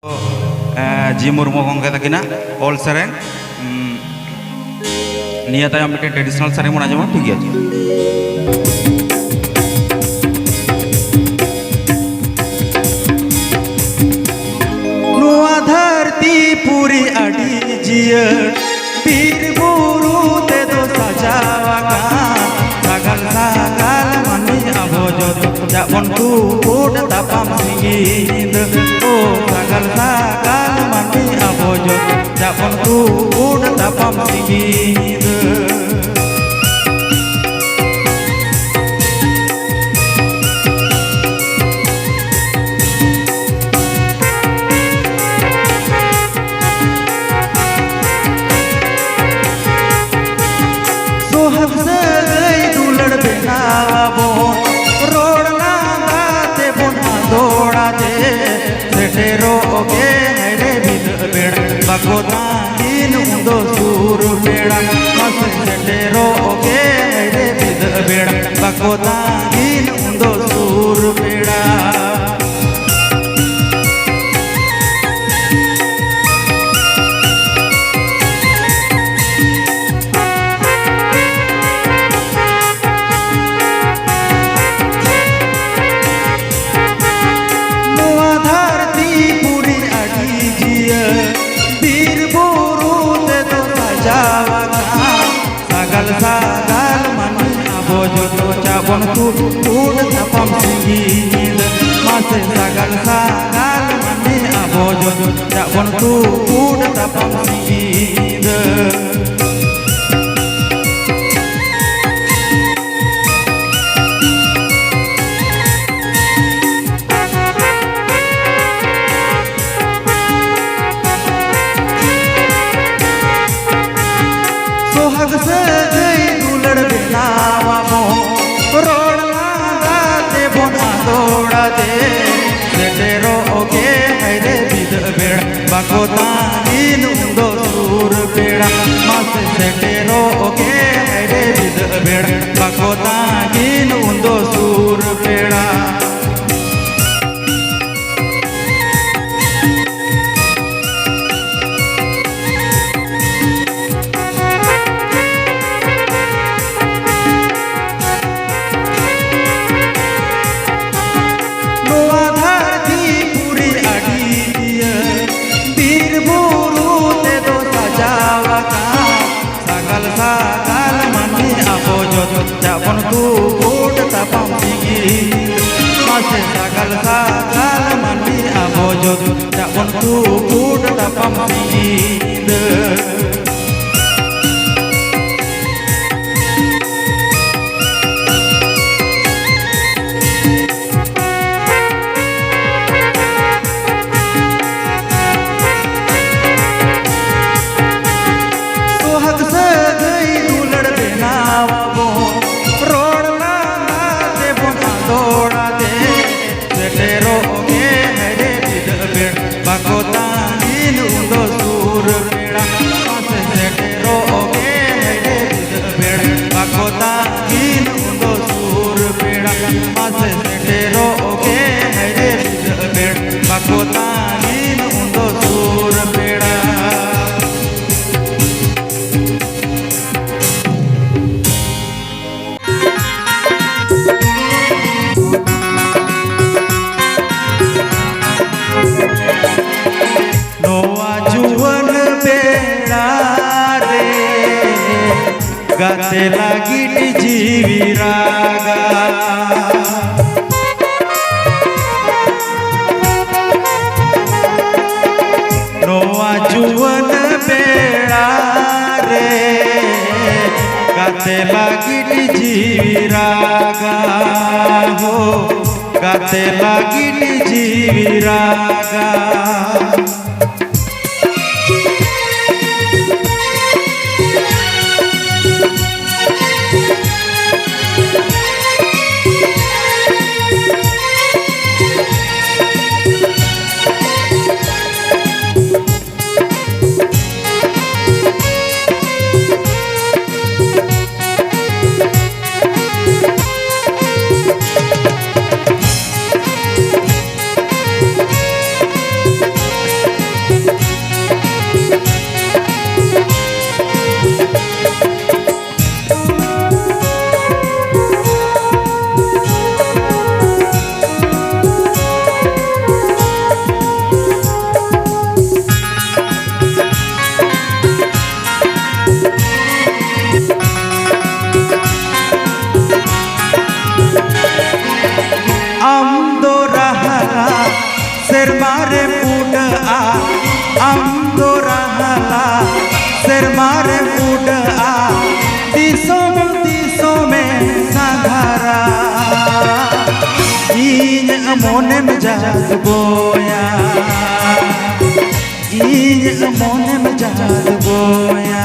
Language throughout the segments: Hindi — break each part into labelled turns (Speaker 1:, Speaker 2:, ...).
Speaker 1: जी मुर्मू गंगे तकिना ऑल सेरें निया तायम मिटे ट्रेडिशनल सेरें मन आजमा ठीक है नुआ धरती पूरी अड़ी जिया पीर बुरु ते दो सजावा का सागल सागल मनी अबो जो जाबन तू उड़ तापम सिंगिंद ओ सागल सागल मनी अबो जो जाबन तू उड़ तापम सिंगिंद Bakota in undo sur peda mas setero oge mere bid beda bakota in undo sur peda Noa dharti puri adi jiya sagal sagal mani abo joto cabon tu ud tapam singgin mas sagal sagal mani abo joto cabon tu ud tapam singgin Bakota in undo sur peda mas setero oge mere bid beda bakota in undo sur peda Japon tu ud tapam singgin mas sagal sagal mani abo jod Japon tu ud tapam singgin Bakota in undo sur peda mas setero oge mere bid beda bakota in undo sur peda mas setero oge mere bid beda bakota in undo sur peda गाते लागिट जीवी रागा नोआ जुवन बेड़ा रे गाते लागिट जीवी रागा हो गाते लागिट जीवी रागा मोने में जात गोया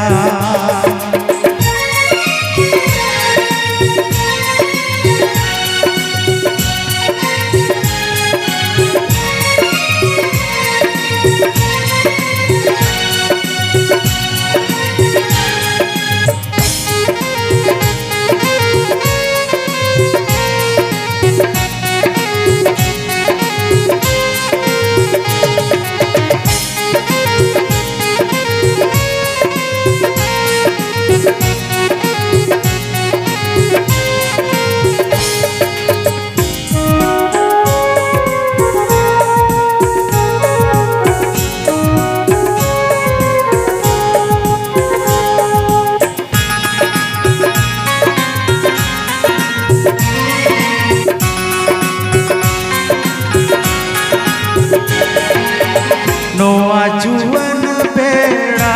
Speaker 1: नोआ जुवन बेड़ा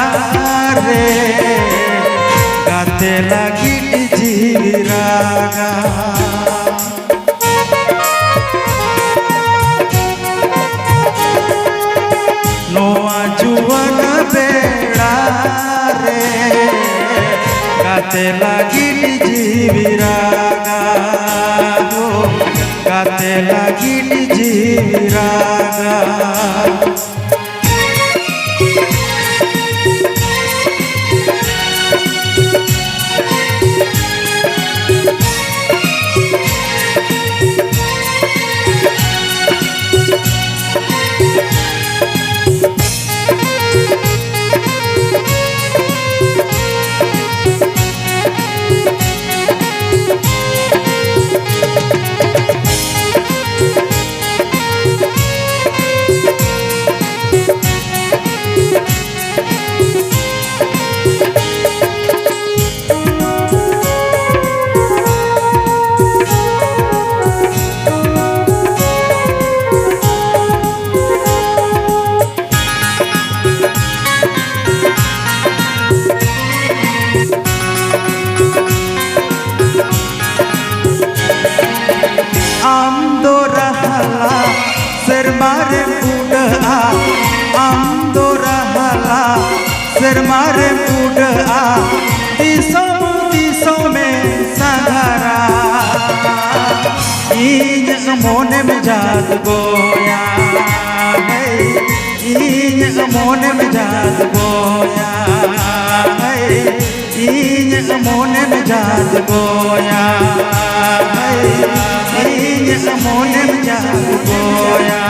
Speaker 1: रे गाते लगी जीरागा नोआ जुवन बेड़ा रे गाते लगी जीरागा हो गाते लगी जीरागा मारे बुढ़ा आमदो रहला सर मारे बुढ़ा दिसों में संघरा इन मोने में जात गोया है इन मोने में जात गोया है इन मोने में जात गोया है इन मोने में जात गोया